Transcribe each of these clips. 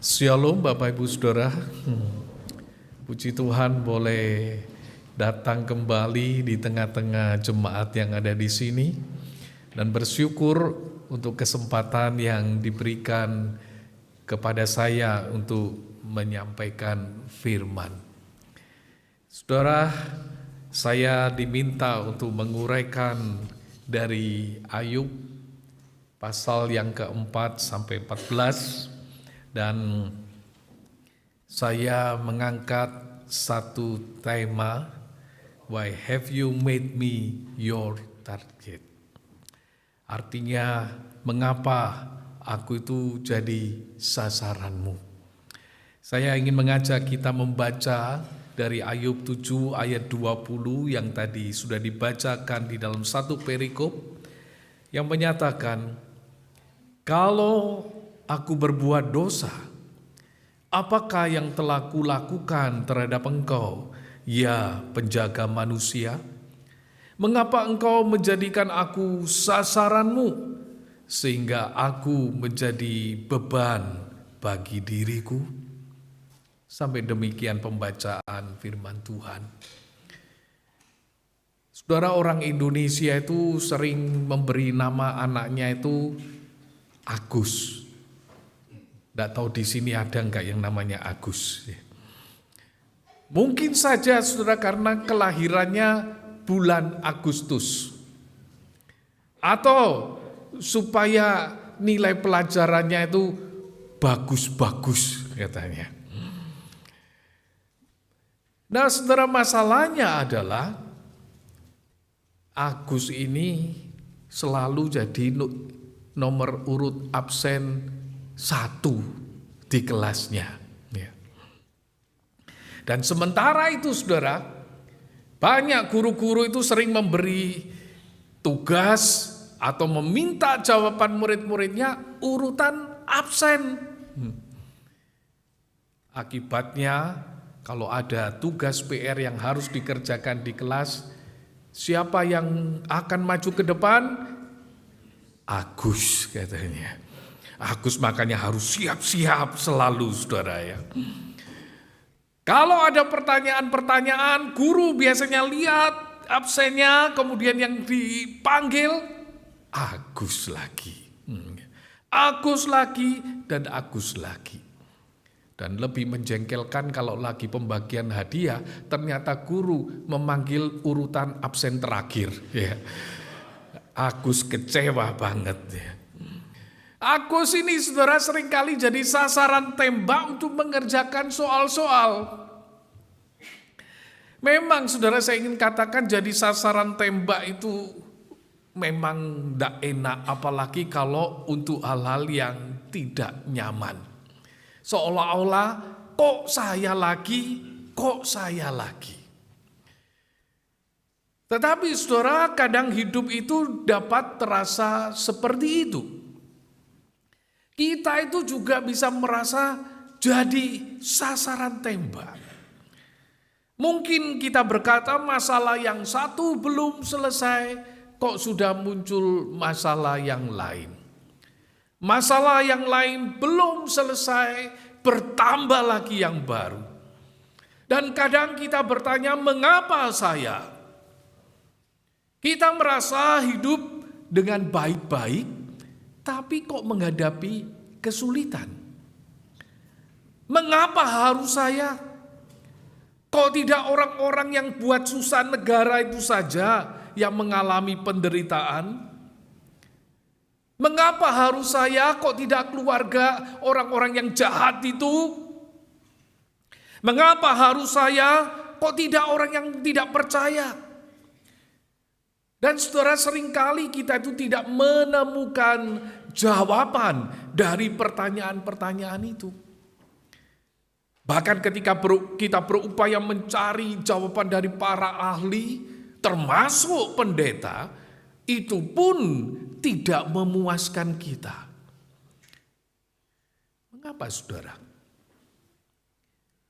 Shalom Bapak Ibu Saudara. Puji Tuhan boleh datang kembali di tengah-tengah jemaat yang ada di sini dan bersyukur untuk kesempatan yang diberikan kepada saya untuk menyampaikan firman. Saudara, saya diminta untuk menguraikan dari Ayub pasal yang keempat sampai 14 dan saya mengangkat satu tema, Why have you made me your target? Artinya, mengapa aku itu jadi sasaranmu? Saya ingin mengajak kita membaca dari Ayub 7 ayat 20 yang tadi sudah dibacakan di dalam satu perikop yang menyatakan, kalau aku berbuat dosa, apakah yang telah kulakukan terhadap engkau, ya penjaga manusia? Mengapa engkau menjadikan aku sasaranmu, sehingga aku menjadi beban bagi diriku? Sampai demikian pembacaan firman Tuhan. Saudara, orang Indonesia itu sering memberi nama anaknya itu Agus. Tidak tahu di sini ada enggak yang namanya Agus. Mungkin saja saudara karena kelahirannya bulan Agustus. Atau supaya nilai pelajarannya itu bagus-bagus katanya. Nah saudara, masalahnya adalah Agus ini selalu jadi nomor urut absen 1 di kelasnya. Dan sementara itu saudara, banyak guru-guru itu sering memberi tugas atau meminta jawaban murid-muridnya urutan absen. Akibatnya kalau ada tugas PR yang harus dikerjakan di kelas, siapa yang akan maju ke depan? Agus katanya. Agus makanya harus siap-siap selalu saudara ya. Kalau ada pertanyaan-pertanyaan, guru biasanya lihat absennya, kemudian yang dipanggil Agus lagi. Agus lagi dan Agus lagi. Dan lebih menjengkelkan kalau lagi pembagian hadiah, ternyata guru memanggil urutan absen terakhir ya. Agus kecewa banget ya. Agus ini saudara seringkali jadi sasaran tembak untuk mengerjakan soal-soal. Memang saudara saya ingin katakan jadi sasaran tembak itu memang tidak enak, apalagi kalau untuk hal-hal yang tidak nyaman. Seolah-olah kok saya lagi. Tetapi saudara, kadang hidup itu dapat terasa seperti itu. Kita itu juga bisa merasa jadi sasaran tembak. Mungkin kita berkata masalah yang satu belum selesai, kok sudah muncul masalah yang lain. Masalah yang lain belum selesai, bertambah lagi yang baru. Dan kadang kita bertanya, mengapa saya? Kita merasa hidup dengan baik-baik, tapi kok menghadapi kesulitan. Mengapa harus saya? Kok tidak orang-orang yang buat susah negara itu saja yang mengalami penderitaan? Mengapa harus saya? Kok tidak keluarga orang-orang yang jahat itu? Mengapa harus saya? Kok tidak orang yang tidak percaya? Dan saudara, seringkali kita itu tidak menemukan jawaban dari pertanyaan-pertanyaan itu. Bahkan ketika kita berupaya mencari jawaban dari para ahli, termasuk pendeta, itu pun tidak memuaskan kita. Mengapa saudara?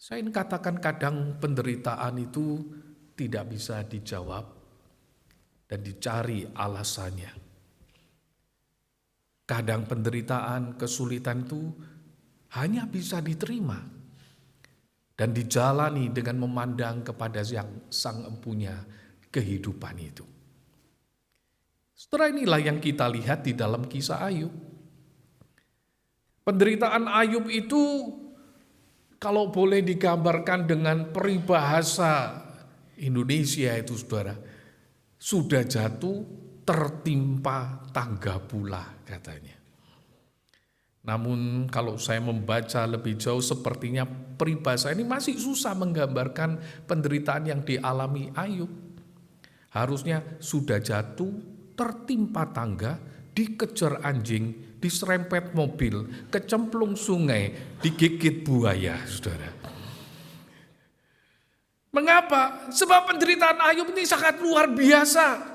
Saya ingin katakan kadang penderitaan itu tidak bisa dijawab dan dicari alasannya. Kadang penderitaan, kesulitan itu hanya bisa diterima dan dijalani dengan memandang kepada Sang Empunya kehidupan itu. Setelah inilah yang kita lihat di dalam kisah Ayub. Penderitaan Ayub itu kalau boleh digambarkan dengan peribahasa Indonesia itu saudara, sudah jatuh tertimpa tangga pula katanya. Namun kalau saya membaca lebih jauh sepertinya peribahasa ini masih susah menggambarkan penderitaan yang dialami Ayub. Harusnya sudah jatuh tertimpa tangga, dikejar anjing, diserempet mobil, kecemplung sungai, digigit buaya, saudara. Mengapa? Sebab penderitaan Ayub ini sangat luar biasa.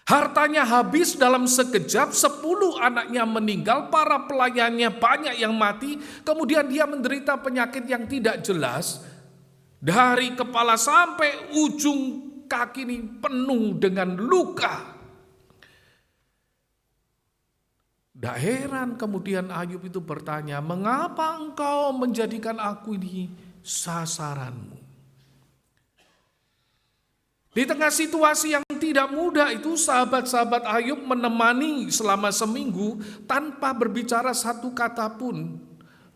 Hartanya habis dalam sekejap, 10 anaknya meninggal, para pelayannya banyak yang mati, kemudian dia menderita penyakit yang tidak jelas, dari kepala sampai ujung kaki ini penuh dengan luka. Tidak heran kemudian Ayub itu bertanya, mengapa engkau menjadikan aku ini sasaranmu? Di tengah situasi yang tidak mudah itu, sahabat-sahabat Ayub menemani selama seminggu tanpa berbicara satu kata pun.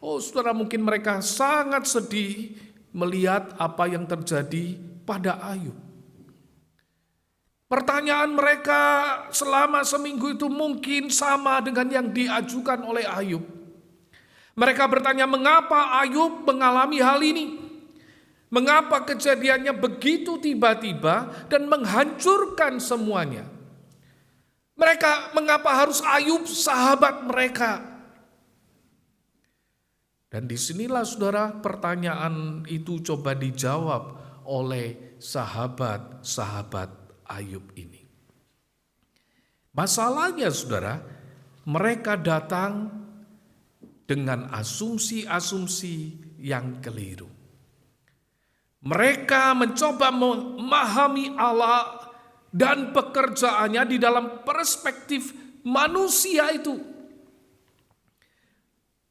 Oh saudara, mungkin mereka sangat sedih melihat apa yang terjadi pada Ayub. Pertanyaan mereka selama seminggu itu mungkin sama dengan yang diajukan oleh Ayub. Mereka bertanya, mengapa Ayub mengalami hal ini? Mengapa kejadiannya begitu tiba-tiba dan menghancurkan semuanya? Mengapa harus Ayub sahabat mereka? Dan disinilah saudara pertanyaan itu coba dijawab oleh sahabat-sahabat Ayub ini. Masalahnya saudara, mereka datang dengan asumsi-asumsi yang keliru. Mereka mencoba memahami Allah dan pekerjaannya di dalam perspektif manusia itu.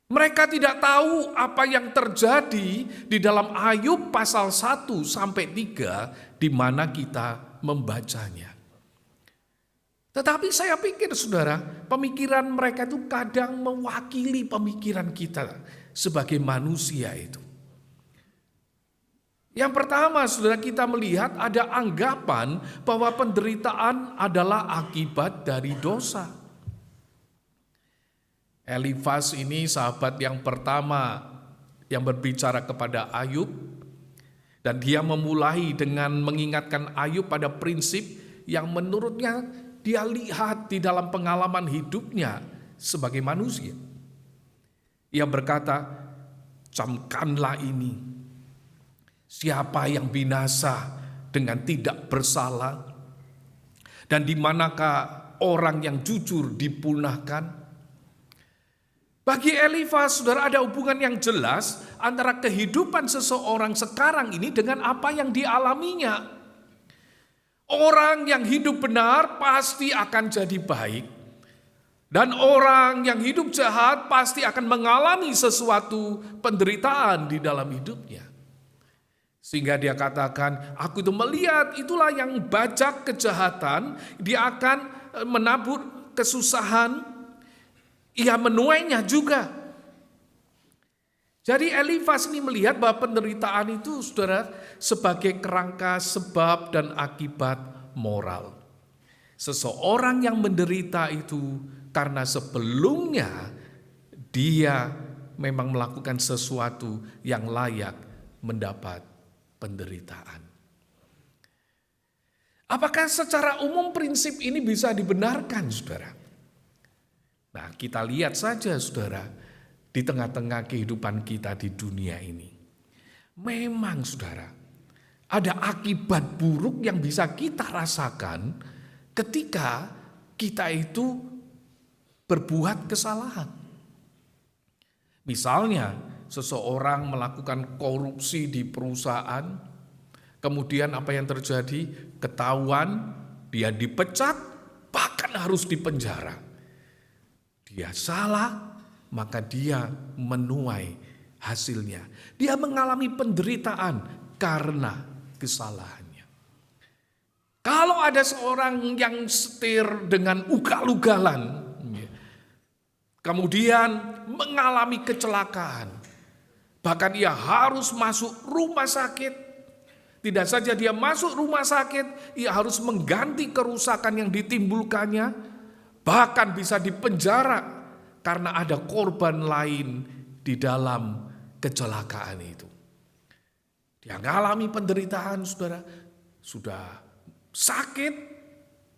Mereka tidak tahu apa yang terjadi di dalam Ayub pasal 1 sampai 3 di mana kita membacanya. Tetapi saya pikir saudara, pemikiran mereka itu kadang mewakili pemikiran kita sebagai manusia itu. Yang pertama saudara, kita melihat ada anggapan bahwa penderitaan adalah akibat dari dosa. Elifas ini sahabat yang pertama yang berbicara kepada Ayub, dan dia memulai dengan mengingatkan Ayub pada prinsip yang menurutnya dia lihat di dalam pengalaman hidupnya sebagai manusia. Ia berkata, camkanlah ini, siapa yang binasa dengan tidak bersalah, dan di manakah orang yang jujur dipunahkan? Bagi Elifas, saudara, ada hubungan yang jelas antara kehidupan seseorang sekarang ini dengan apa yang dialaminya. Orang yang hidup benar pasti akan jadi baik. Dan orang yang hidup jahat pasti akan mengalami sesuatu penderitaan di dalam hidupnya. Sehingga dia katakan, aku itu melihat itulah yang bajak kejahatan, dia akan menabur kesusahan, ia menuainya juga. Jadi Elifas ini melihat bahwa penderitaan itu saudara sebagai kerangka sebab dan akibat moral. Seseorang yang menderita itu karena sebelumnya dia memang melakukan sesuatu yang layak mendapat penderitaan. Apakah secara umum prinsip ini bisa dibenarkan saudara? Nah, kita lihat saja saudara, di tengah-tengah kehidupan kita di dunia ini. Memang saudara, ada akibat buruk yang bisa kita rasakan ketika kita itu berbuat kesalahan. Misalnya, seseorang melakukan korupsi di perusahaan, kemudian apa yang terjadi? Ketahuan, dia dipecat, bahkan harus dipenjara. Dia salah, maka dia menuai hasilnya. Dia mengalami penderitaan karena kesalahannya. Kalau ada seorang yang setir dengan ugal-ugalan, kemudian mengalami kecelakaan, bahkan ia harus masuk rumah sakit. Tidak saja dia masuk rumah sakit, ia harus mengganti kerusakan yang ditimbulkannya, bahkan bisa dipenjara karena ada korban lain di dalam kecelakaan itu. Dia mengalami penderitaan, saudara, sudah sakit,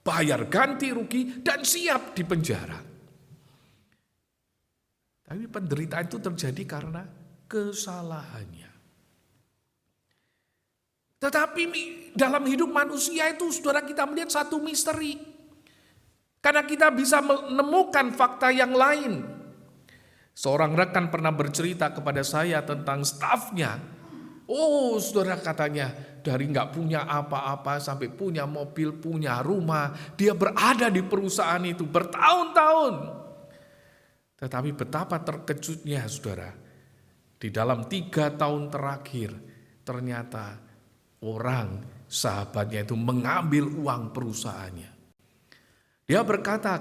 bayar ganti rugi, dan siap dipenjara. Tapi penderitaan itu terjadi karena kesalahannya. Tetapi dalam hidup manusia itu, saudara, kita melihat satu misteri. Karena kita bisa menemukan fakta yang lain. Seorang rekan pernah bercerita kepada saya tentang stafnya. Oh, saudara, katanya dari nggak punya apa-apa sampai punya mobil, punya rumah. Dia berada di perusahaan itu bertahun-tahun. Tetapi betapa terkejutnya, saudara. Di dalam 3 tahun terakhir, ternyata orang sahabatnya itu mengambil uang perusahaannya. Dia berkata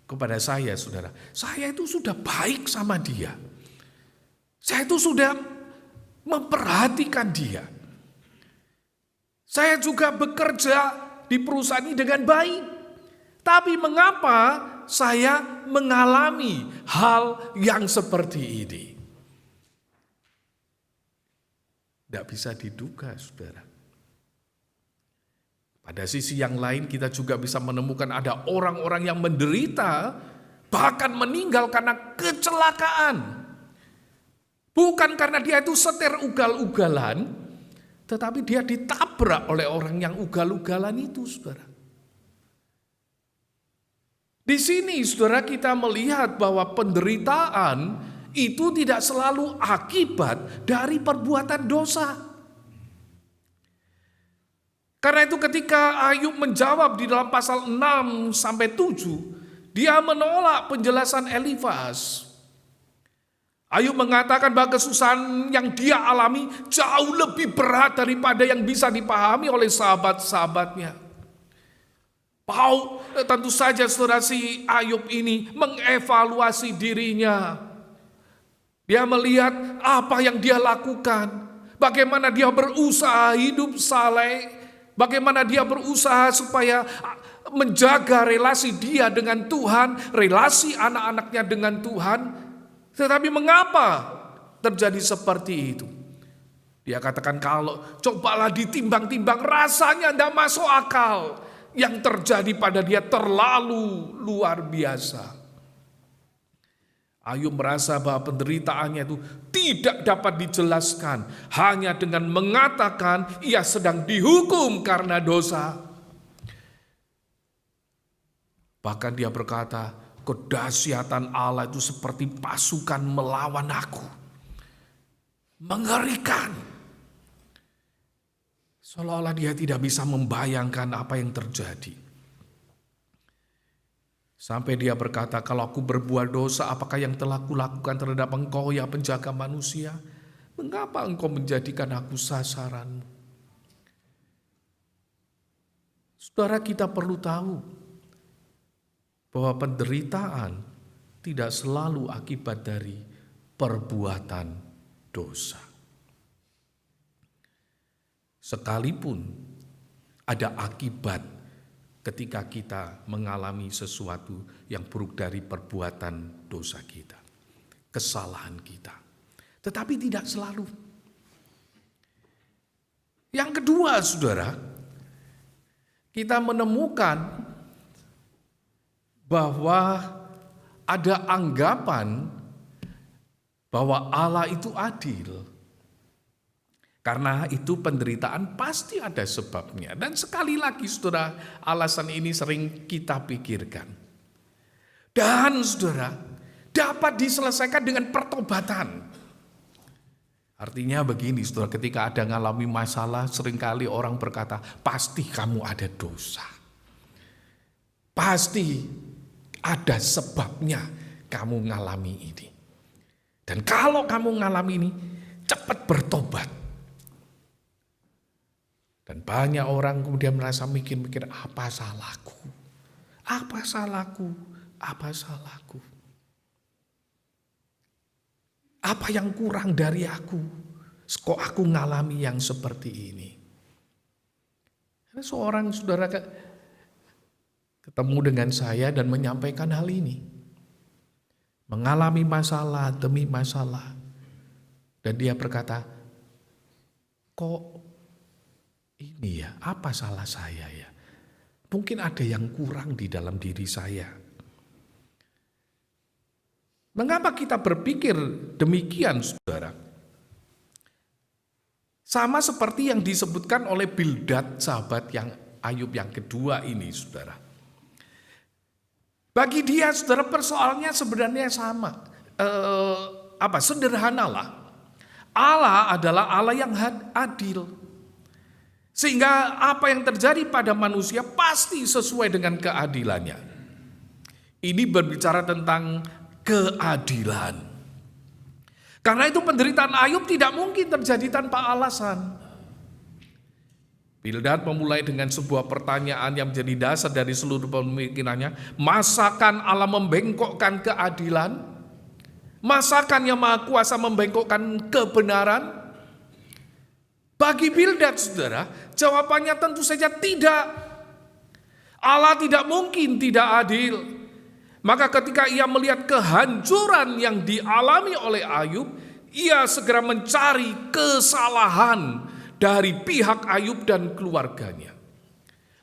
kepada saya, saudara, saya itu sudah baik sama dia. Saya itu sudah memperhatikan dia. Saya juga bekerja di perusahaan ini dengan baik. Tapi mengapa saya mengalami hal yang seperti ini? Tidak bisa diduga, saudara. Pada sisi yang lain kita juga bisa menemukan ada orang-orang yang menderita, bahkan meninggal karena kecelakaan. Bukan karena dia itu setir ugal-ugalan, tetapi dia ditabrak oleh orang yang ugal-ugalan itu, saudara. Di sini, saudara, kita melihat bahwa penderitaan itu tidak selalu akibat dari perbuatan dosa. Karena itu ketika Ayub menjawab di dalam pasal 6-7, dia menolak penjelasan Elifaz. Ayub mengatakan bahwa kesusahan yang dia alami jauh lebih berat daripada yang bisa dipahami oleh sahabat-sahabatnya. Tentu saja, saudara, si Ayub ini mengevaluasi dirinya. Dia melihat apa yang dia lakukan, bagaimana dia berusaha hidup saleh, bagaimana dia berusaha supaya menjaga relasi dia dengan Tuhan, relasi anak-anaknya dengan Tuhan. Tetapi mengapa terjadi seperti itu? Dia katakan, kalau cobalah ditimbang-timbang, rasanya tidak masuk akal. Yang terjadi pada dia terlalu luar biasa. Ayub merasa bahwa penderitaannya itu tidak dapat dijelaskan hanya dengan mengatakan ia sedang dihukum karena dosa. Bahkan dia berkata, kedahsyatan Allah itu seperti pasukan melawan aku. Mengerikan. Seolah-olah dia tidak bisa membayangkan apa yang terjadi. Sampai dia berkata, kalau aku berbuat dosa, apakah yang telah kulakukan terhadap engkau ya penjaga manusia? Mengapa engkau menjadikan aku sasaranmu? Saudara, kita perlu tahu bahwa penderitaan tidak selalu akibat dari perbuatan dosa. Sekalipun ada akibat ketika kita mengalami sesuatu yang buruk dari perbuatan dosa kita, kesalahan kita. Tetapi tidak selalu. Yang kedua, saudara, kita menemukan bahwa ada anggapan bahwa Allah itu adil. Karena itu penderitaan pasti ada sebabnya. Dan sekali lagi, saudara, alasan ini sering kita pikirkan. Dan saudara, dapat diselesaikan dengan pertobatan. Artinya begini, saudara, ketika ada ngalami masalah, seringkali orang berkata, pasti kamu ada dosa. Pasti ada sebabnya kamu ngalami ini. Dan kalau kamu ngalami ini, cepat bertobat. Dan banyak orang kemudian merasa mikir-mikir, apa salahku? Apa salahku? Apa salahku? Apa yang kurang dari aku? Kok aku ngalami yang seperti ini? Seorang saudara ketemu dengan saya dan menyampaikan hal ini. Mengalami masalah demi masalah. Dan dia berkata, kok ini ya, apa salah saya ya? Mungkin ada yang kurang di dalam diri saya. Mengapa kita berpikir demikian, saudara? Sama seperti yang disebutkan oleh Bildad, sahabat yang Ayub yang kedua ini, saudara. Bagi dia, saudara, persoalannya sebenarnya sama. Sederhanalah. Allah adalah Allah yang adil. Sehingga apa yang terjadi pada manusia pasti sesuai dengan keadilannya. Ini berbicara tentang keadilan. Karena itu penderitaan Ayub tidak mungkin terjadi tanpa alasan. Bildad memulai dengan sebuah pertanyaan yang menjadi dasar dari seluruh pemikirannya. Masakan Allah membengkokkan keadilan? Masakan yang Maha Kuasa membengkokkan kebenaran? Bagi Bildad, saudara, jawabannya tentu saja tidak. Allah tidak mungkin tidak adil. Maka ketika ia melihat kehancuran yang dialami oleh Ayub, ia segera mencari kesalahan dari pihak Ayub dan keluarganya.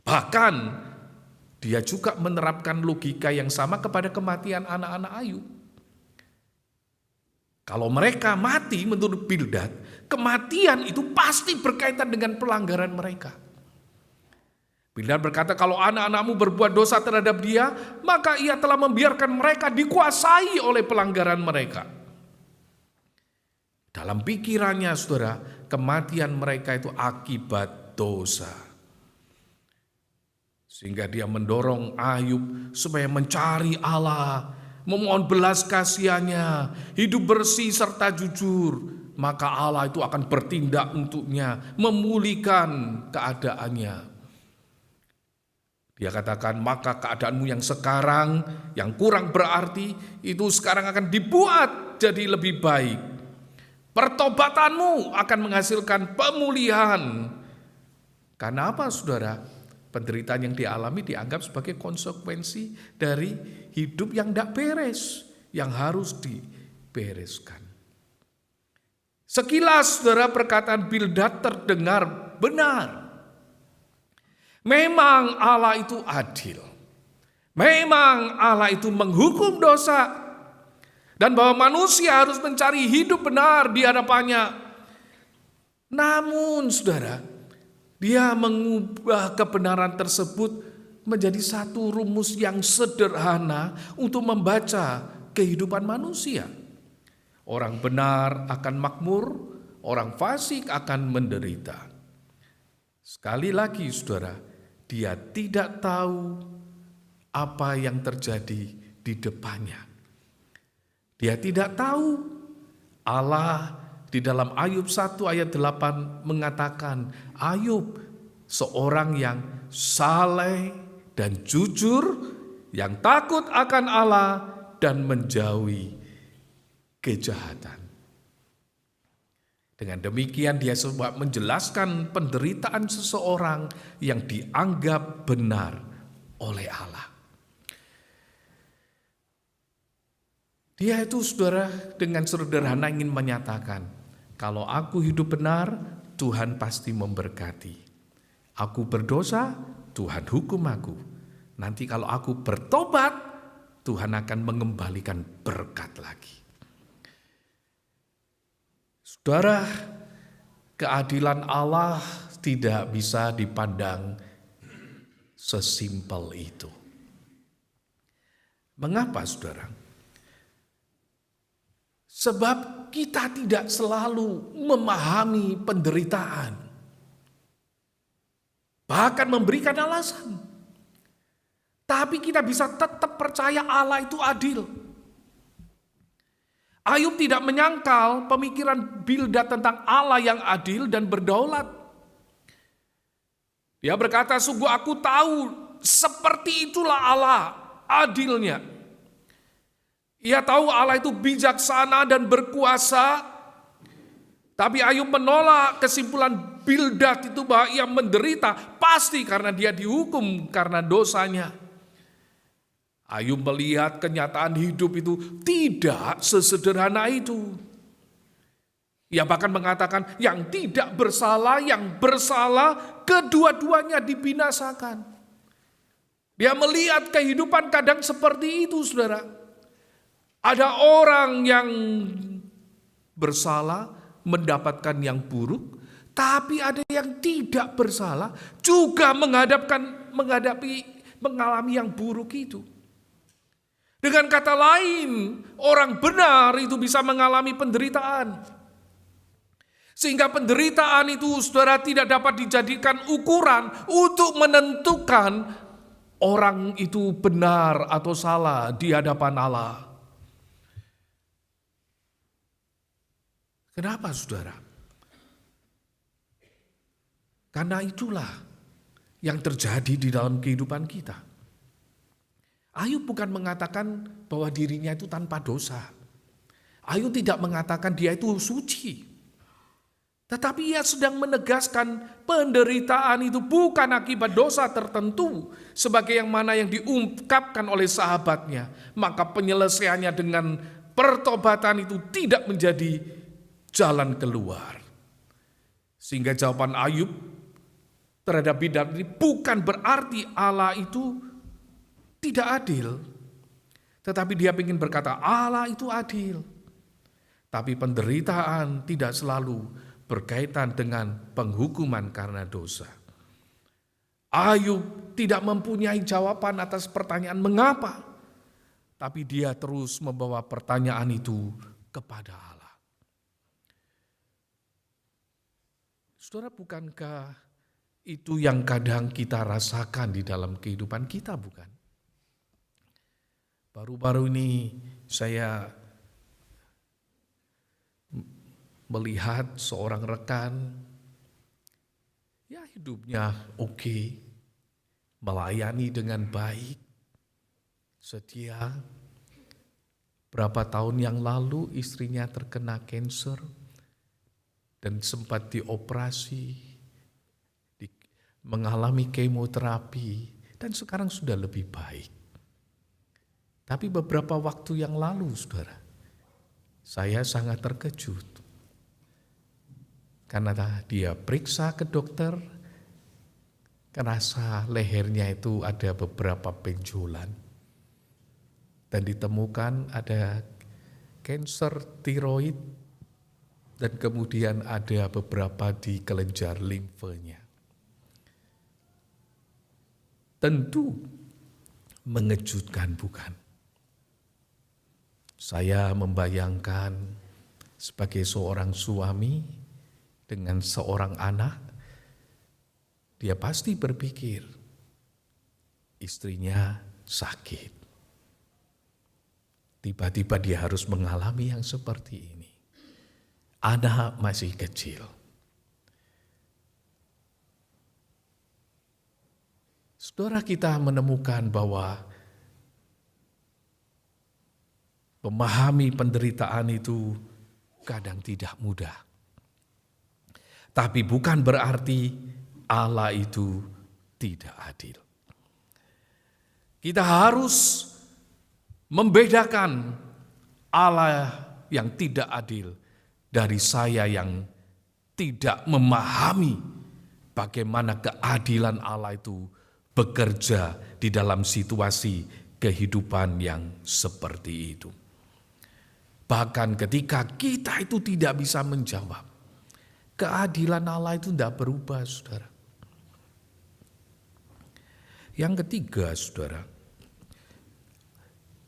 Bahkan dia juga menerapkan logika yang sama kepada kematian anak-anak Ayub. Kalau mereka mati menurut Bildad, kematian itu pasti berkaitan dengan pelanggaran mereka. Bildad berkata, kalau anak-anakmu berbuat dosa terhadap dia, maka ia telah membiarkan mereka dikuasai oleh pelanggaran mereka. Dalam pikirannya, saudara, kematian mereka itu akibat dosa. Sehingga dia mendorong Ayub supaya mencari Allah, memohon belas kasihannya, hidup bersih serta jujur. Maka Allah itu akan bertindak untuknya, memulihkan keadaannya. Dia katakan, maka keadaanmu yang sekarang, yang kurang berarti, itu sekarang akan dibuat jadi lebih baik. Pertobatanmu akan menghasilkan pemulihan. Karena apa, saudara? Penderitaan yang dialami dianggap sebagai konsekuensi dari hidup yang tidak beres, yang harus dibereskan. Sekilas, saudara, perkataan Bildad terdengar benar. Memang Allah itu adil. Memang Allah itu menghukum dosa. Dan bahwa manusia harus mencari hidup benar di hadapannya. Namun, saudara, dia mengubah kebenaran tersebut menjadi satu rumus yang sederhana untuk membaca kehidupan manusia. Orang benar akan makmur, orang fasik akan menderita. Sekali lagi, saudara, dia tidak tahu apa yang terjadi di depannya. Dia tidak tahu. Allah di dalam Ayub 1 ayat 8 mengatakan, Ayub seorang yang saleh dan jujur, yang takut akan Allah dan menjauhi kejahatan. Dengan demikian dia coba menjelaskan penderitaan seseorang yang dianggap benar oleh Allah. Dia itu, saudara, dengan sederhana ingin menyatakan, kalau aku hidup benar, Tuhan pasti memberkati. Aku berdosa, Tuhan hukum aku. Nanti kalau aku bertobat, Tuhan akan mengembalikan berkat lagi. Saudara, keadilan Allah tidak bisa dipandang sesimpel itu. Mengapa, saudara? Sebab kita tidak selalu memahami penderitaan. Bahkan memberikan alasan. Tapi kita bisa tetap percaya Allah itu adil. Ayub tidak menyangkal pemikiran Bildad tentang Allah yang adil dan berdaulat. Dia berkata, sungguh aku tahu seperti itulah Allah adilnya. Ia tahu Allah itu bijaksana dan berkuasa. Tapi Ayub menolak kesimpulan Bildad itu bahwa ia menderita pasti karena dia dihukum karena dosanya. Ayub melihat kenyataan hidup itu tidak sesederhana itu. Ia bahkan mengatakan yang tidak bersalah, yang bersalah, kedua-duanya dibinasakan. Dia melihat kehidupan kadang seperti itu, saudara. Ada orang yang bersalah mendapatkan yang buruk, tapi ada yang tidak bersalah juga mengalami yang buruk itu. Dengan kata lain, orang benar itu bisa mengalami penderitaan. Sehingga penderitaan itu, saudara, tidak dapat dijadikan ukuran untuk menentukan orang itu benar atau salah di hadapan Allah. Kenapa, saudara? Karena itulah yang terjadi di dalam kehidupan kita. Ayub bukan mengatakan bahwa dirinya itu tanpa dosa. Ayub tidak mengatakan dia itu suci. Tetapi ia sedang menegaskan penderitaan itu bukan akibat dosa tertentu. Sebagai yang mana yang diungkapkan oleh sahabatnya. Maka penyelesaiannya dengan pertobatan itu tidak menjadi jalan keluar. Sehingga jawaban Ayub terhadap Bildad ini bukan berarti Allah itu tidak adil. Tetapi dia ingin berkata Allah itu adil. Tapi penderitaan tidak selalu berkaitan dengan penghukuman karena dosa. Ayub tidak mempunyai jawaban atas pertanyaan mengapa. Tapi dia terus membawa pertanyaan itu kepada Allah. Saudara, bukankah itu yang kadang kita rasakan di dalam kehidupan kita, bukan? Baru-baru ini saya melihat seorang rekan, ya hidupnya oke, melayani dengan baik, setia. Berapa tahun yang lalu istrinya terkena kanker dan sempat dioperasi, mengalami kemoterapi dan sekarang sudah lebih baik. Tapi beberapa waktu yang lalu, saudara, saya sangat terkejut. Karena dia periksa ke dokter, kerasa lehernya itu ada beberapa benjolan. Dan ditemukan ada kanker tiroid dan kemudian ada beberapa di kelenjar limfanya. Tentu mengejutkan, bukan? Saya membayangkan sebagai seorang suami dengan seorang anak, dia pasti berpikir istrinya sakit. Tiba-tiba dia harus mengalami yang seperti ini. Anak masih kecil. Saudara, kita menemukan bahwa memahami penderitaan itu kadang tidak mudah. Tapi bukan berarti Allah itu tidak adil. Kita harus membedakan Allah yang tidak adil dari saya yang tidak memahami bagaimana keadilan Allah itu bekerja di dalam situasi kehidupan yang seperti itu. Bahkan ketika kita itu tidak bisa menjawab, keadilan Allah itu tidak berubah, saudara. Yang ketiga, saudara,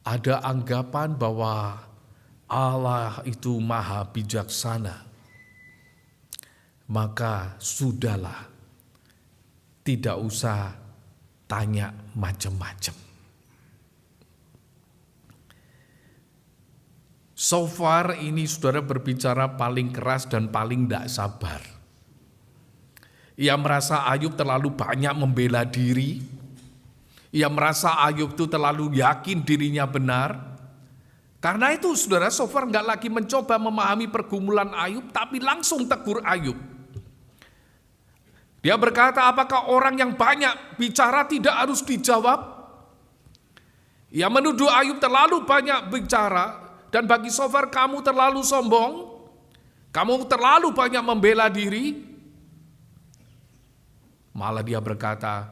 ada anggapan bahwa Allah itu maha bijaksana. Maka sudahlah, tidak usah tanya macam-macam. So far ini saudara berbicara paling keras dan paling tidak sabar. Ia merasa Ayub terlalu banyak membela diri. Ia merasa Ayub itu terlalu yakin dirinya benar. Karena itu saudara, so far nggak lagi mencoba memahami pergumulan Ayub, tapi langsung tegur Ayub. Dia berkata, apakah orang yang banyak bicara tidak harus dijawab? Ia menuduh Ayub terlalu banyak bicara, dan bagi so far kamu terlalu sombong, kamu terlalu banyak membela diri. Malah dia berkata,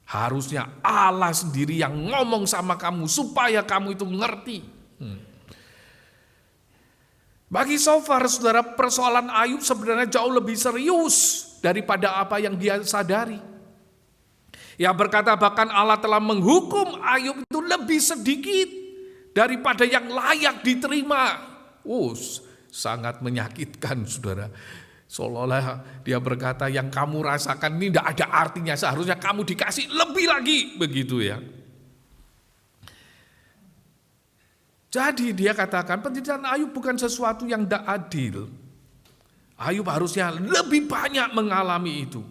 harusnya Allah sendiri yang ngomong sama kamu supaya kamu itu ngerti. Bagi so far saudara, persoalan Ayub sebenarnya jauh lebih serius daripada apa yang dia sadari. Ia berkata bahkan Allah telah menghukum Ayub itu lebih sedikit daripada yang layak diterima. Sangat menyakitkan saudara. Seolah-olah dia berkata yang kamu rasakan ini tidak ada artinya, seharusnya kamu dikasih lebih lagi, begitu ya. Jadi dia katakan penderitaan Ayub bukan sesuatu yang tidak adil. Ayub harusnya lebih banyak mengalami itu.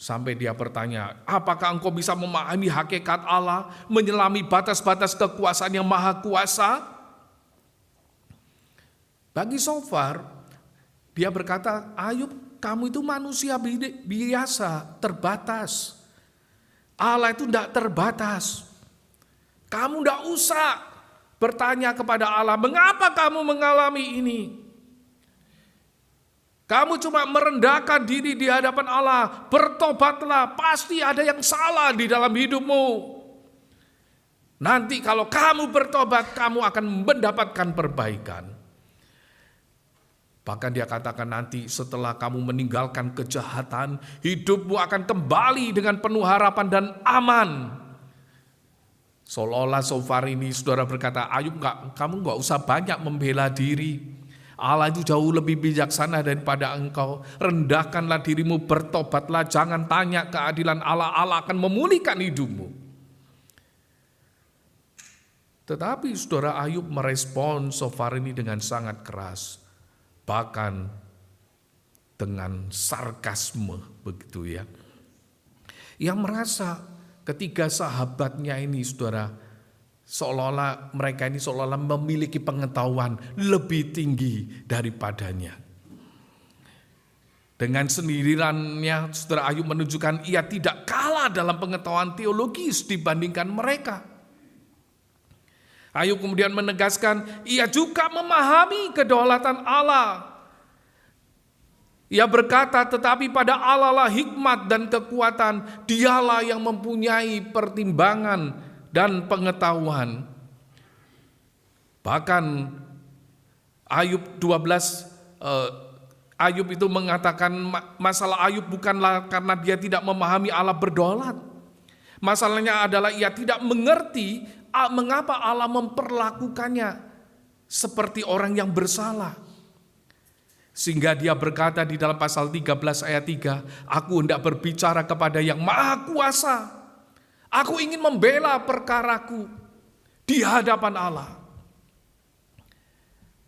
Sampai dia bertanya, apakah engkau bisa memahami hakikat Allah, menyelami batas-batas kekuasaan yang maha kuasa? Bagi so far, dia berkata, Ayub, kamu itu manusia biasa, terbatas. Allah itu tidak terbatas. Kamu tidak usah bertanya kepada Allah, mengapa kamu mengalami ini? Kamu cuma merendahkan diri di hadapan Allah. Bertobatlah, pasti ada yang salah di dalam hidupmu. Nanti kalau kamu bertobat, kamu akan mendapatkan perbaikan. Bahkan dia katakan nanti setelah kamu meninggalkan kejahatan, hidupmu akan kembali dengan penuh harapan dan aman. Seolah-olah so far ini saudara berkata, Ayub kamu nggak usah banyak membela diri. Allah itu jauh lebih bijaksana daripada engkau. Rendahkanlah dirimu, bertobatlah, jangan tanya keadilan Allah. Allah akan memulihkan hidupmu. Tetapi saudara, Ayub merespon so far ini dengan sangat keras. Bahkan dengan sarkasme, begitu ya. Yang merasa ketiga sahabatnya ini saudara, seolah-olah mereka ini seolah-olah memiliki pengetahuan lebih tinggi daripadanya. Dengan sendiriannya saudara, Ayub menunjukkan ia tidak kalah dalam pengetahuan teologis dibandingkan mereka. Ayub kemudian menegaskan, ia juga memahami kedaulatan Allah. Ia berkata, tetapi pada Allah lah hikmat dan kekuatan, dialah yang mempunyai pertimbangan dan pengetahuan. Bahkan Ayub 12, Ayub itu mengatakan masalah Ayub bukanlah karena dia tidak memahami Allah berdaulat. Masalahnya adalah ia tidak mengerti mengapa Allah memperlakukannya seperti orang yang bersalah. Sehingga dia berkata di dalam pasal 13 ayat 3, aku hendak berbicara kepada yang maha kuasa. Aku ingin membela perkaraku di hadapan Allah.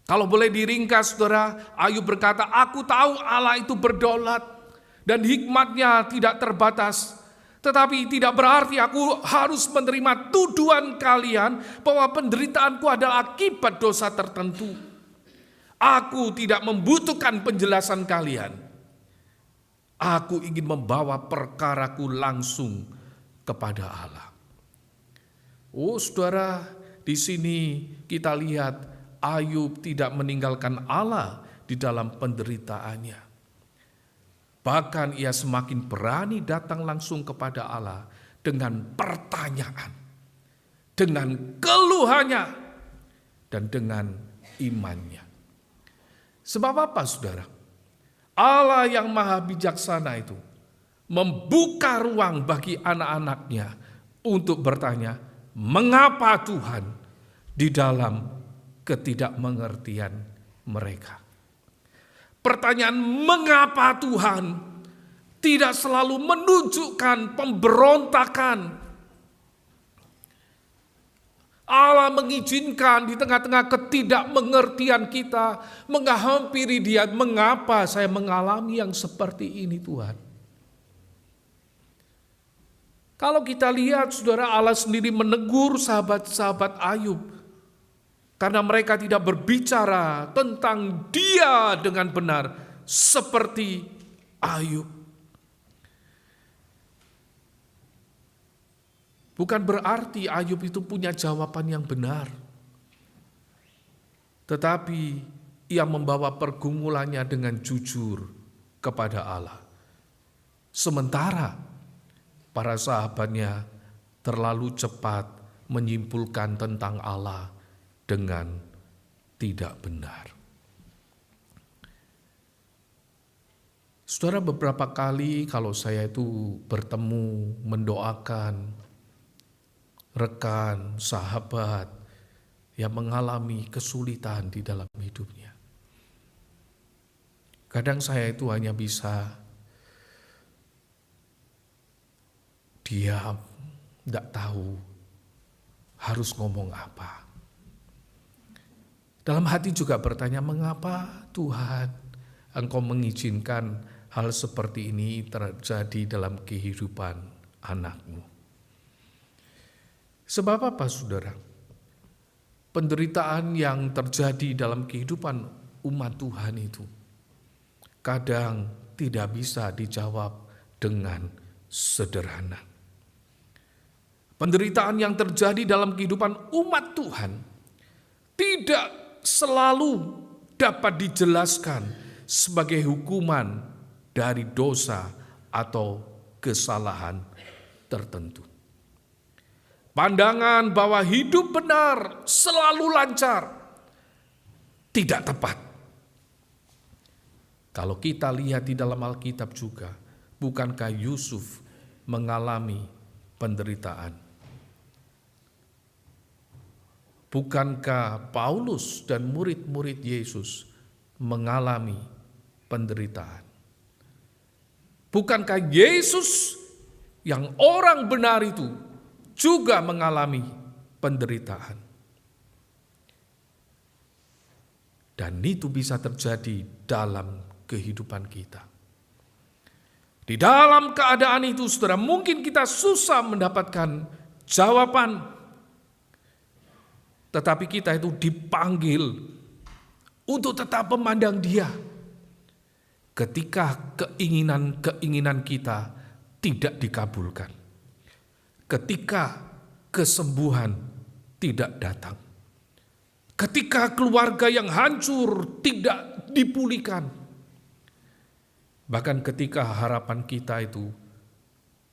Kalau boleh diringkas saudara, Ayub berkata, aku tahu Allah itu berdaulat dan hikmatnya tidak terbatas. Tetapi tidak berarti aku harus menerima tuduhan kalian bahwa penderitaanku adalah akibat dosa tertentu. Aku tidak membutuhkan penjelasan kalian. Aku ingin membawa perkaraku langsung kepada Allah. Saudara, di sini kita lihat Ayub tidak meninggalkan Allah di dalam penderitaannya. Bahkan ia semakin berani datang langsung kepada Allah dengan pertanyaan, dengan keluhannya, dan dengan imannya. Sebab apa saudara? Allah yang maha bijaksana itu membuka ruang bagi anak-anaknya untuk bertanya, mengapa Tuhan, di dalam ketidakmengertian mereka. Pertanyaan mengapa Tuhan tidak selalu menunjukkan pemberontakan Allah mengizinkan di tengah-tengah ketidakmengertian kita, menghampiri Dia. Mengapa saya mengalami yang seperti ini, Tuhan? Kalau kita lihat, saudara, Allah sendiri menegur sahabat-sahabat Ayub, karena mereka tidak berbicara tentang Dia dengan benar, seperti Ayub. Bukan berarti Ayub itu punya jawaban yang benar. Tetapi ia membawa pergumulannya dengan jujur kepada Allah. Sementara para sahabatnya terlalu cepat menyimpulkan tentang Allah dengan tidak benar. Saudara, beberapa kali kalau saya itu bertemu, mendoakan rekan, sahabat yang mengalami kesulitan di dalam hidupnya. Kadang saya itu hanya bisa diam, tidak tahu harus ngomong apa. Dalam hati juga bertanya, mengapa Tuhan Engkau mengizinkan hal seperti ini terjadi dalam kehidupan anak-Mu? Sebab apa, saudara? Penderitaan yang terjadi dalam kehidupan umat Tuhan itu kadang tidak bisa dijawab dengan sederhana. Penderitaan yang terjadi dalam kehidupan umat Tuhan tidak selalu dapat dijelaskan sebagai hukuman dari dosa atau kesalahan tertentu. Pandangan bahwa hidup benar selalu lancar tidak tepat. Kalau kita lihat di dalam Alkitab juga, bukankah Yusuf mengalami penderitaan? Bukankah Paulus dan murid-murid Yesus mengalami penderitaan? Bukankah Yesus yang orang benar itu juga mengalami penderitaan? Dan itu bisa terjadi dalam kehidupan kita. Di dalam keadaan itu, saudara, mungkin kita susah mendapatkan jawaban. Tetapi kita itu dipanggil untuk tetap memandang Dia. Ketika keinginan-keinginan kita tidak dikabulkan. Ketika kesembuhan tidak datang. Ketika keluarga yang hancur tidak dipulihkan. Bahkan ketika harapan kita itu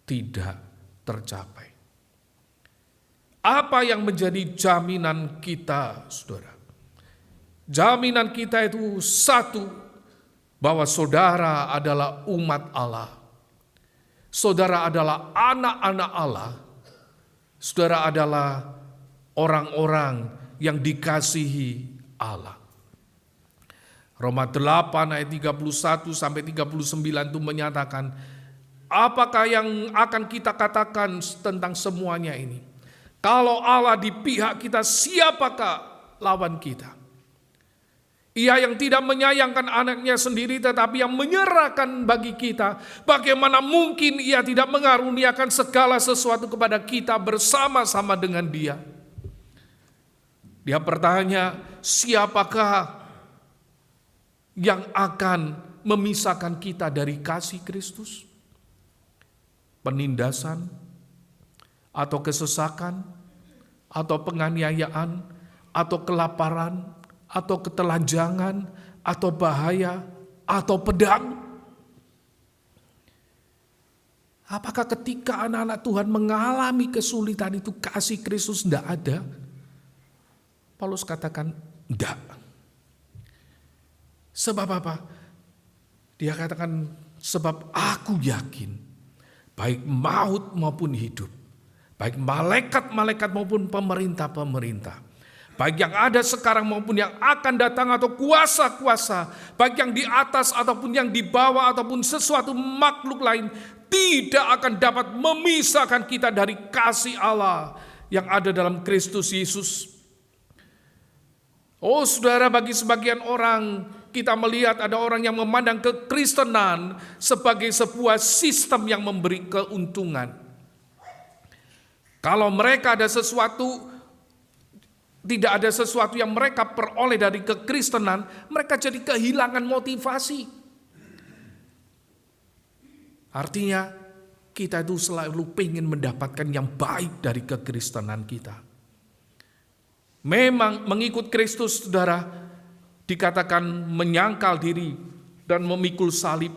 tidak tercapai. Apa yang menjadi jaminan kita, saudara? Jaminan kita itu satu, bahwa saudara adalah umat Allah. Saudara adalah anak-anak Allah. Saudara adalah orang-orang yang dikasihi Allah. Roma 8 ayat 31 sampai 39 itu menyatakan, apakah yang akan kita katakan tentang semuanya ini? Kalau Allah di pihak kita, siapakah lawan kita? Ia yang tidak menyayangkan anaknya sendiri tetapi yang menyerahkan bagi kita. Bagaimana mungkin Ia tidak mengaruniakan segala sesuatu kepada kita bersama-sama dengan Dia? Dia bertanya, siapakah yang akan memisahkan kita dari kasih Kristus? Penindasan, atau kesesakan, atau penganiayaan, atau kelaparan, atau ketelanjangan, atau bahaya, atau pedang? Apakah ketika anak-anak Tuhan mengalami kesulitan itu kasih Kristus tidak ada? Paulus katakan tidak. Sebab apa? Dia katakan sebab aku yakin baik maut maupun hidup, baik malaikat-malaikat maupun pemerintah-pemerintah, baik yang ada sekarang maupun yang akan datang atau kuasa-kuasa, baik yang di atas ataupun yang di bawah ataupun sesuatu makhluk lain, tidak akan dapat memisahkan kita dari kasih Allah yang ada dalam Kristus Yesus. Oh saudara, bagi sebagian orang kita melihat ada orang yang memandang kekristenan sebagai sebuah sistem yang memberi keuntungan. Kalau mereka ada sesuatu, tidak ada sesuatu yang mereka peroleh dari kekristenan, mereka jadi kehilangan motivasi. Artinya kita itu selalu ingin mendapatkan yang baik dari kekristenan kita. Memang mengikut Kristus, saudara, dikatakan menyangkal diri dan memikul salib.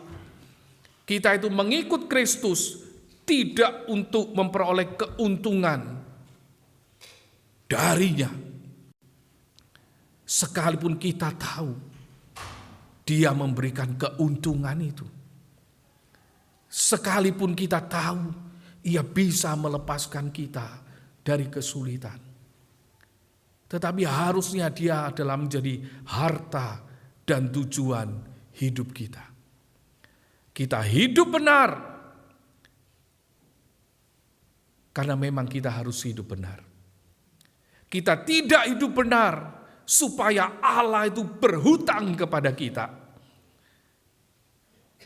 Kita itu mengikut Kristus tidak untuk memperoleh keuntungan darinya. Sekalipun kita tahu Dia memberikan keuntungan itu. Sekalipun kita tahu Ia bisa melepaskan kita dari kesulitan. Tetapi harusnya Dia adalah menjadi harta dan tujuan hidup kita. Kita hidup benar karena memang kita harus hidup benar. Kita tidak hidup benar supaya Allah itu berhutang kepada kita.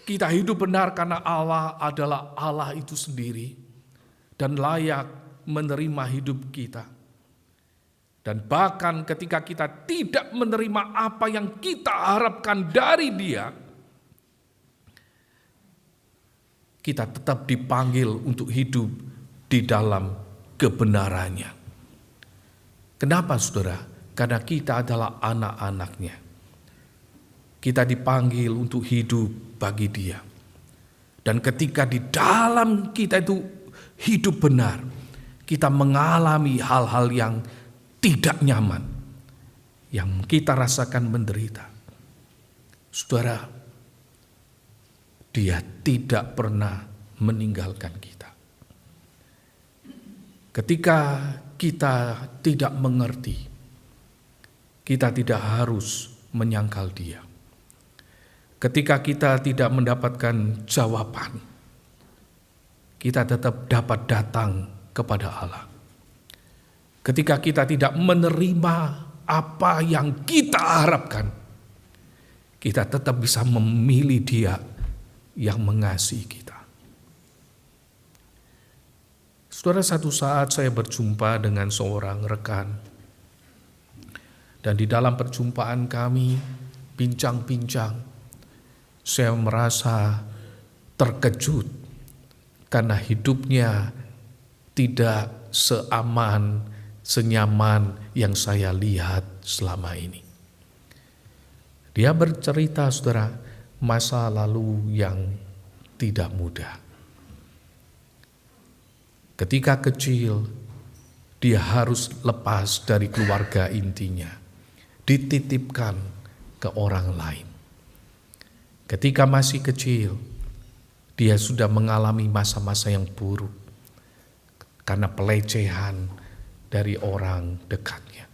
Kita hidup benar karena Allah adalah Allah itu sendiri dan layak menerima hidup kita. Dan bahkan ketika kita tidak menerima apa yang kita harapkan dari Dia, kita tetap dipanggil untuk hidup di dalam kebenarannya. Kenapa saudara? Karena kita adalah anak-anaknya. Kita dipanggil untuk hidup bagi Dia. Dan ketika di dalam kita itu hidup benar, kita mengalami hal-hal yang tidak nyaman, yang kita rasakan menderita. Saudara, Dia tidak pernah meninggalkan kita. Ketika kita tidak mengerti, kita tidak harus menyangkal Dia. Ketika kita tidak mendapatkan jawaban, kita tetap dapat datang kepada Allah. Ketika kita tidak menerima apa yang kita harapkan, kita tetap bisa memilih Dia yang mengasihi kita. Saudara, satu saat saya berjumpa dengan seorang rekan. Dan di dalam perjumpaan kami, bincang-bincang, saya merasa terkejut karena hidupnya tidak seaman, senyaman yang saya lihat selama ini. Dia bercerita, saudara, masa lalu yang tidak mudah. Ketika kecil, dia harus lepas dari keluarga intinya, dititipkan ke orang lain. Ketika masih kecil, dia sudah mengalami masa-masa yang buruk karena pelecehan dari orang dekatnya.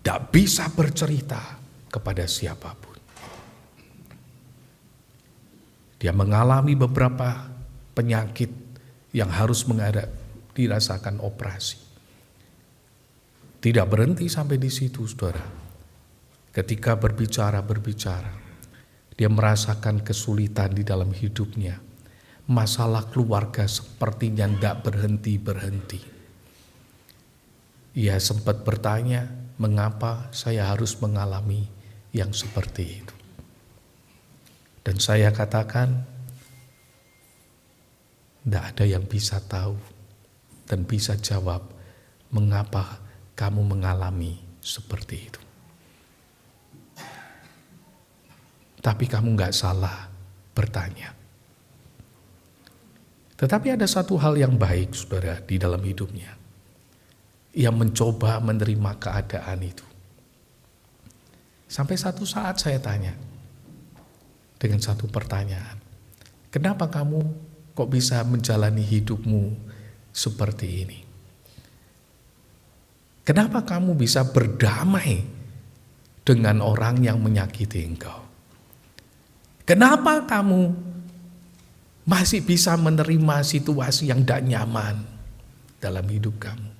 Tak bisa bercerita kepada siapapun. Dia mengalami beberapa penyakit yang harus dirasakan operasi. Tidak berhenti sampai di situ, saudara. Ketika berbicara, dia merasakan kesulitan di dalam hidupnya. Masalah keluarga sepertinya tidak berhenti-berhenti. Ia sempat bertanya, mengapa saya harus mengalami yang seperti itu? Dan saya katakan, tidak ada yang bisa tahu dan bisa jawab mengapa kamu mengalami seperti itu. Tapi kamu gak salah bertanya. Tetapi ada satu hal yang baik, saudara, di dalam hidupnya. Ia mencoba menerima keadaan itu. Sampai satu saat saya tanya dengan satu pertanyaan. Kenapa kamu kok bisa menjalani hidupmu seperti ini? Kenapa kamu bisa berdamai dengan orang yang menyakiti engkau? Kenapa kamu masih bisa menerima situasi yang tidak nyaman? dalam hidup kamu.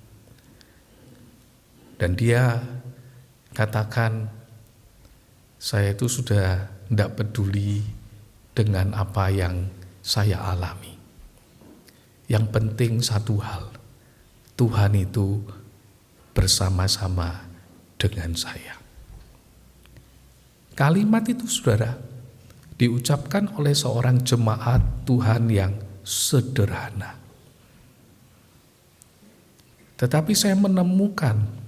Dan dia katakan, saya itu sudah tidak peduli dengan apa yang saya alami. Yang penting satu hal, Tuhan itu bersama-sama dengan saya. Kalimat itu, saudara, diucapkan oleh seorang jemaat Tuhan yang sederhana. Tetapi saya menemukan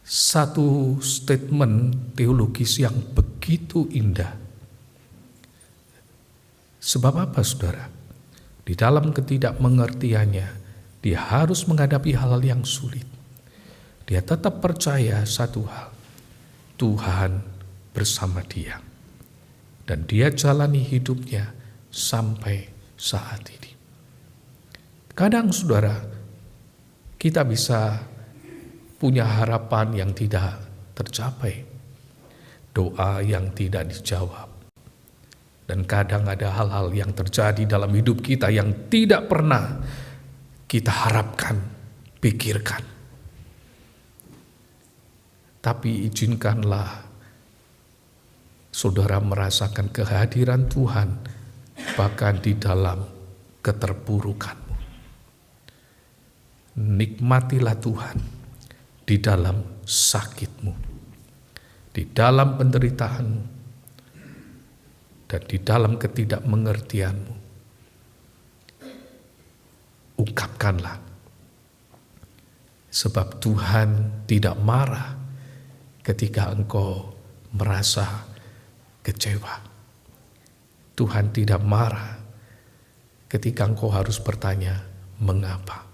satu statement teologis yang begitu indah. Sebab apa, saudara? Di dalam ketidakmengertiannya, dia harus menghadapi hal yang sulit. Dia tetap percaya satu hal, Tuhan bersama dia. Dan dia jalani hidupnya sampai saat ini. Kadang, saudara, kita bisa punya harapan yang tidak tercapai, doa yang tidak dijawab. Dan kadang ada hal-hal yang terjadi dalam hidup kita yang tidak pernah kita harapkan, pikirkan. Tapi izinkanlah saudara merasakan kehadiran Tuhan bahkan di dalam keterpurukanmu. Nikmatilah Tuhan di dalam sakitmu, di dalam penderitaanmu, dan di dalam ketidakmengertianmu. Ungkapkanlah, sebab Tuhan tidak marah ketika engkau merasa kecewa. Tuhan tidak marah ketika engkau harus bertanya, mengapa?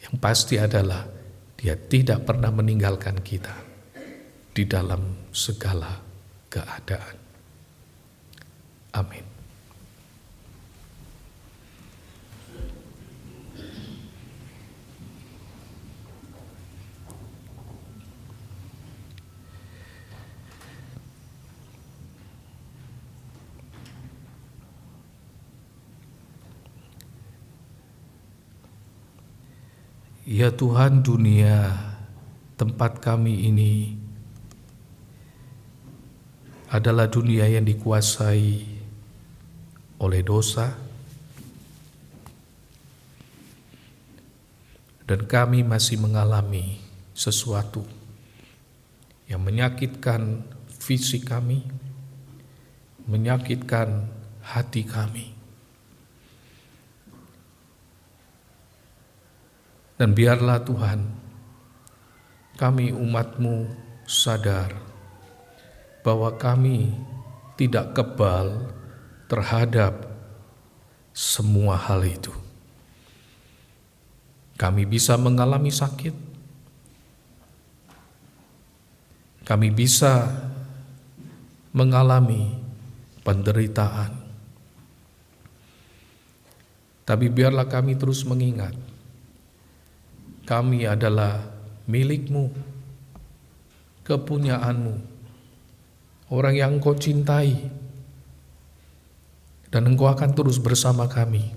Yang pasti adalah dia tidak pernah meninggalkan kita di dalam segala keadaan. Amin. Ya Tuhan, dunia tempat kami ini adalah dunia yang dikuasai oleh dosa, dan kami masih mengalami sesuatu yang menyakitkan fisik kami, menyakitkan hati kami. Dan biarlah Tuhan, kami umat-Mu sadar bahwa kami tidak kebal terhadap semua hal itu. Kami bisa mengalami sakit, kami bisa mengalami penderitaan, tapi biarlah kami terus mengingat, kami adalah milik-Mu, kepunyaan-Mu, orang yang Engkau cintai, dan Engkau akan terus bersama kami,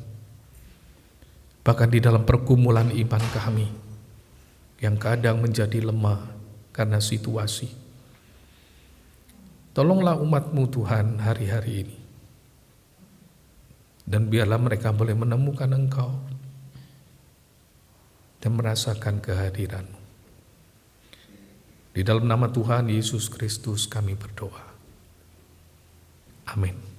bahkan di dalam pergumulan iman kami, yang kadang menjadi lemah karena situasi. Tolonglah umat-Mu Tuhan hari-hari ini, dan biarlah mereka boleh menemukan Engkau, dan merasakan kehadiran-Mu. Di dalam nama Tuhan Yesus Kristus kami berdoa. Amin.